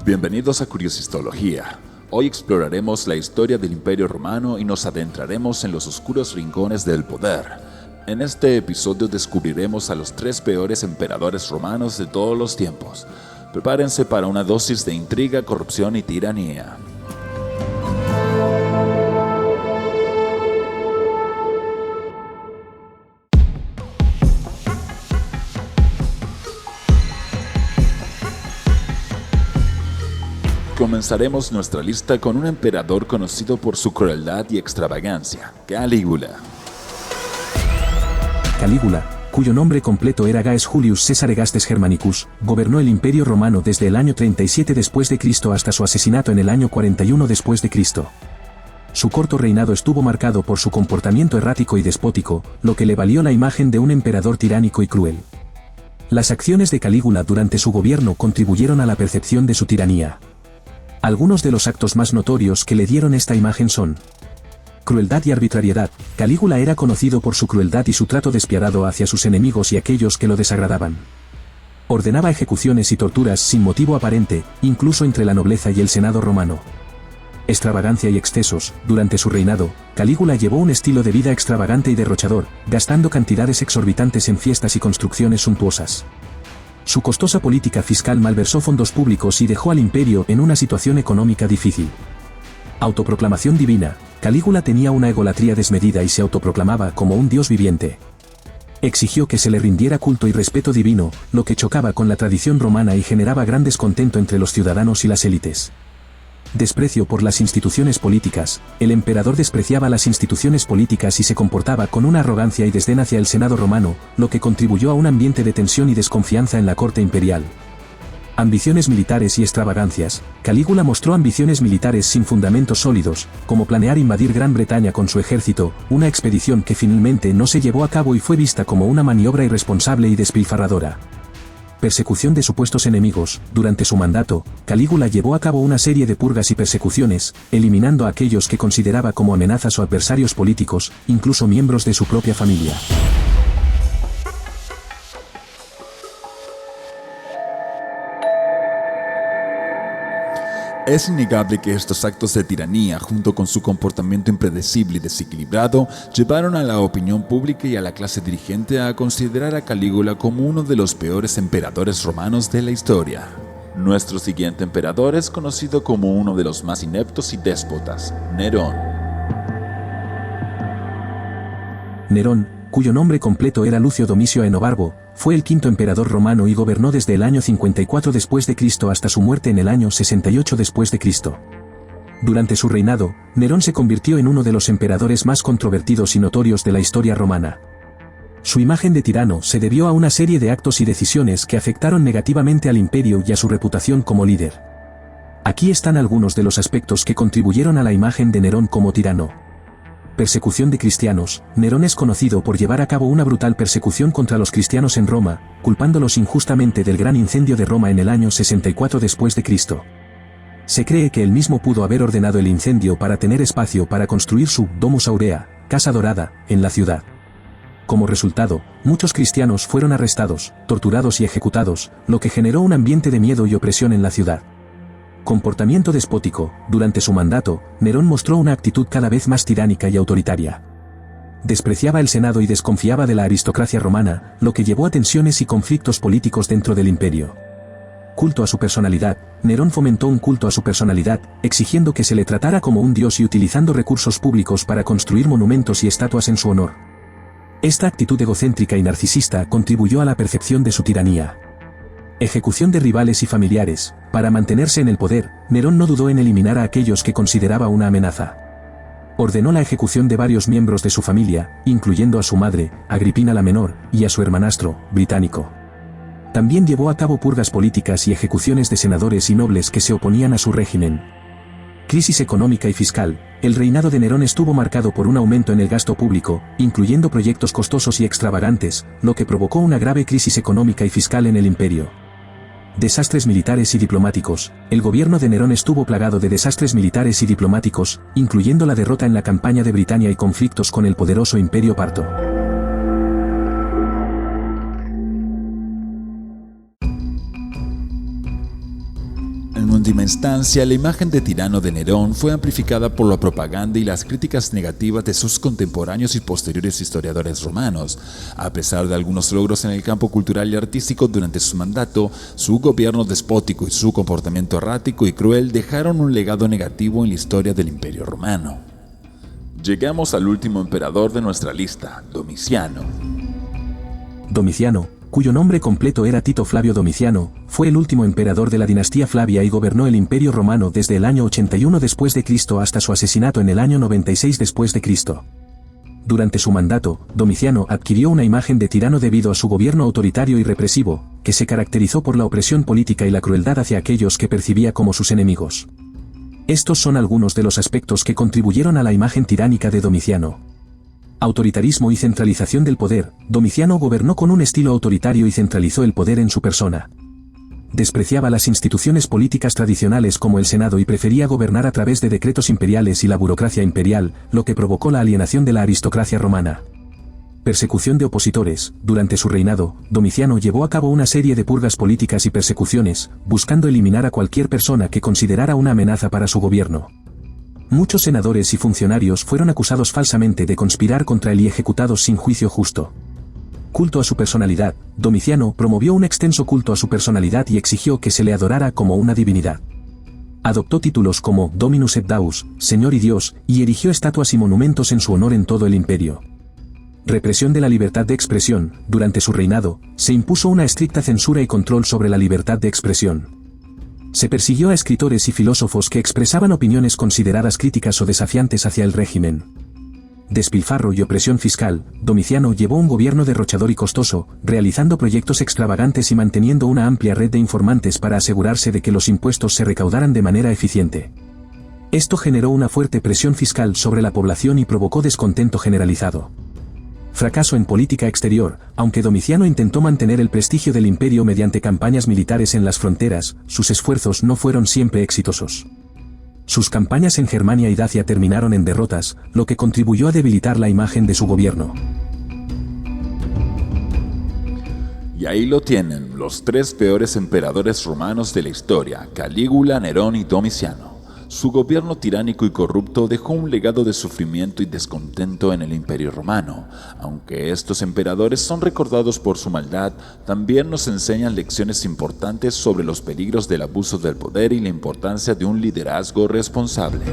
Bienvenidos a Curiosistología. Hoy exploraremos la historia del Imperio Romano y nos adentraremos en los oscuros rincones del poder. En este episodio descubriremos a los 3 peores emperadores romanos de todos los tiempos. Prepárense para una dosis de intriga, corrupción y tiranía. Comenzaremos nuestra lista con un emperador conocido por su crueldad y extravagancia, Calígula. Calígula, cuyo nombre completo era Gaius Julius Caesar Augustus Germanicus, gobernó el Imperio Romano desde el año 37 después de Cristo hasta su asesinato en el año 41 después de Cristo. Su corto reinado estuvo marcado por su comportamiento errático y despótico, lo que le valió la imagen de un emperador tiránico y cruel. Las acciones de Calígula durante su gobierno contribuyeron a la percepción de su tiranía. Algunos de los actos más notorios que le dieron esta imagen son: crueldad y arbitrariedad. Calígula era conocido por su crueldad y su trato despiadado hacia sus enemigos y aquellos que lo desagradaban. Ordenaba ejecuciones y torturas sin motivo aparente, incluso entre la nobleza y el Senado romano. Extravagancia y excesos. Durante su reinado, Calígula llevó un estilo de vida extravagante y derrochador, gastando cantidades exorbitantes en fiestas y construcciones suntuosas. Su costosa política fiscal malversó fondos públicos y dejó al imperio en una situación económica difícil. Autoproclamación divina. Calígula tenía una egolatría desmedida y se autoproclamaba como un dios viviente. Exigió que se le rindiera culto y respeto divino, lo que chocaba con la tradición romana y generaba gran descontento entre los ciudadanos y las élites. Desprecio por las instituciones políticas. El emperador despreciaba las instituciones políticas y se comportaba con una arrogancia y desdén hacia el Senado romano, lo que contribuyó a un ambiente de tensión y desconfianza en la corte imperial. Ambiciones militares y extravagancias. Calígula mostró ambiciones militares sin fundamentos sólidos, como planear invadir Gran Bretaña con su ejército, una expedición que finalmente no se llevó a cabo y fue vista como una maniobra irresponsable y despilfarradora. Persecución de supuestos enemigos. Durante su mandato, Calígula llevó a cabo una serie de purgas y persecuciones, eliminando a aquellos que consideraba como amenazas o adversarios políticos, incluso miembros de su propia familia. Es innegable que estos actos de tiranía, junto con su comportamiento impredecible y desequilibrado, llevaron a la opinión pública y a la clase dirigente a considerar a Calígula como uno de los peores emperadores romanos de la historia. Nuestro siguiente emperador es conocido como uno de los más ineptos y déspotas, Nerón. Nerón, cuyo nombre completo era Lucio Domicio Enobarbo, fue el quinto emperador romano y gobernó desde el año 54 después de Cristo hasta su muerte en el año 68 después de Cristo. Durante su reinado, Nerón se convirtió en uno de los emperadores más controvertidos y notorios de la historia romana. Su imagen de tirano se debió a una serie de actos y decisiones que afectaron negativamente al imperio y a su reputación como líder. Aquí están algunos de los aspectos que contribuyeron a la imagen de Nerón como tirano. Persecución de cristianos. Nerón es conocido por llevar a cabo una brutal persecución contra los cristianos en Roma, culpándolos injustamente del gran incendio de Roma en el año 64 después de Cristo. Se cree que él mismo pudo haber ordenado el incendio para tener espacio para construir su Domus Aurea, Casa Dorada, en la ciudad. Como resultado, muchos cristianos fueron arrestados, torturados y ejecutados, lo que generó un ambiente de miedo y opresión en la ciudad. Comportamiento despótico. Durante su mandato, Nerón mostró una actitud cada vez más tiránica y autoritaria. Despreciaba el Senado y desconfiaba de la aristocracia romana, lo que llevó a tensiones y conflictos políticos dentro del imperio. Culto a su personalidad. Nerón fomentó un culto a su personalidad, exigiendo que se le tratara como un dios y utilizando recursos públicos para construir monumentos y estatuas en su honor. Esta actitud egocéntrica y narcisista contribuyó a la percepción de su tiranía. Ejecución de rivales y familiares. Para mantenerse en el poder, Nerón no dudó en eliminar a aquellos que consideraba una amenaza. Ordenó la ejecución de varios miembros de su familia, incluyendo a su madre, Agripina la Menor, y a su hermanastro, Británico. También llevó a cabo purgas políticas y ejecuciones de senadores y nobles que se oponían a su régimen. Crisis económica y fiscal. El reinado de Nerón estuvo marcado por un aumento en el gasto público, incluyendo proyectos costosos y extravagantes, lo que provocó una grave crisis económica y fiscal en el imperio. Desastres militares y diplomáticos. El gobierno de Nerón estuvo plagado de desastres militares y diplomáticos, incluyendo la derrota en la campaña de Britania y conflictos con el poderoso Imperio Parto. En En última instancia, la imagen de tirano de Nerón fue amplificada por la propaganda y las críticas negativas de sus contemporáneos y posteriores historiadores romanos. A pesar de algunos logros en el campo cultural y artístico durante su mandato, su gobierno despótico y su comportamiento errático y cruel dejaron un legado negativo en la historia del Imperio Romano. Llegamos al último emperador de nuestra lista, Domiciano. Domiciano, cuyo nombre completo era Tito Flavio Domiciano, fue el último emperador de la dinastía Flavia y gobernó el Imperio Romano desde el año 81 después de Cristo hasta su asesinato en el año 96 después de Cristo. Durante su mandato, Domiciano adquirió una imagen de tirano debido a su gobierno autoritario y represivo, que se caracterizó por la opresión política y la crueldad hacia aquellos que percibía como sus enemigos. Estos son algunos de los aspectos que contribuyeron a la imagen tiránica de Domiciano. Autoritarismo y centralización del poder. Domiciano gobernó con un estilo autoritario y centralizó el poder en su persona. Despreciaba las instituciones políticas tradicionales como el Senado y prefería gobernar a través de decretos imperiales y la burocracia imperial, lo que provocó la alienación de la aristocracia romana. Persecución de opositores. Durante su reinado, Domiciano llevó a cabo una serie de purgas políticas y persecuciones, buscando eliminar a cualquier persona que considerara una amenaza para su gobierno. Muchos senadores y funcionarios fueron acusados falsamente de conspirar contra él y ejecutados sin juicio justo. Culto a su personalidad. Domiciano promovió un extenso culto a su personalidad y exigió que se le adorara como una divinidad. Adoptó títulos como Dominus et Deus, Señor y Dios, y erigió estatuas y monumentos en su honor en todo el imperio. Represión de la libertad de expresión. Durante su reinado, se impuso una estricta censura y control sobre la libertad de expresión. Se persiguió a escritores y filósofos que expresaban opiniones consideradas críticas o desafiantes hacia el régimen. Despilfarro y opresión fiscal. Domiciano llevó un gobierno derrochador y costoso, realizando proyectos extravagantes y manteniendo una amplia red de informantes para asegurarse de que los impuestos se recaudaran de manera eficiente. Esto generó una fuerte presión fiscal sobre la población y provocó descontento generalizado. Fracaso en política exterior. Aunque Domiciano intentó mantener el prestigio del imperio mediante campañas militares en las fronteras, sus esfuerzos no fueron siempre exitosos. Sus campañas en Germania y Dacia terminaron en derrotas, lo que contribuyó a debilitar la imagen de su gobierno. Y ahí lo tienen, los tres peores emperadores romanos de la historia, Calígula, Nerón y Domiciano. Su gobierno tiránico y corrupto dejó un legado de sufrimiento y descontento en el Imperio Romano. Aunque estos emperadores son recordados por su maldad, también nos enseñan lecciones importantes sobre los peligros del abuso del poder y la importancia de un liderazgo responsable.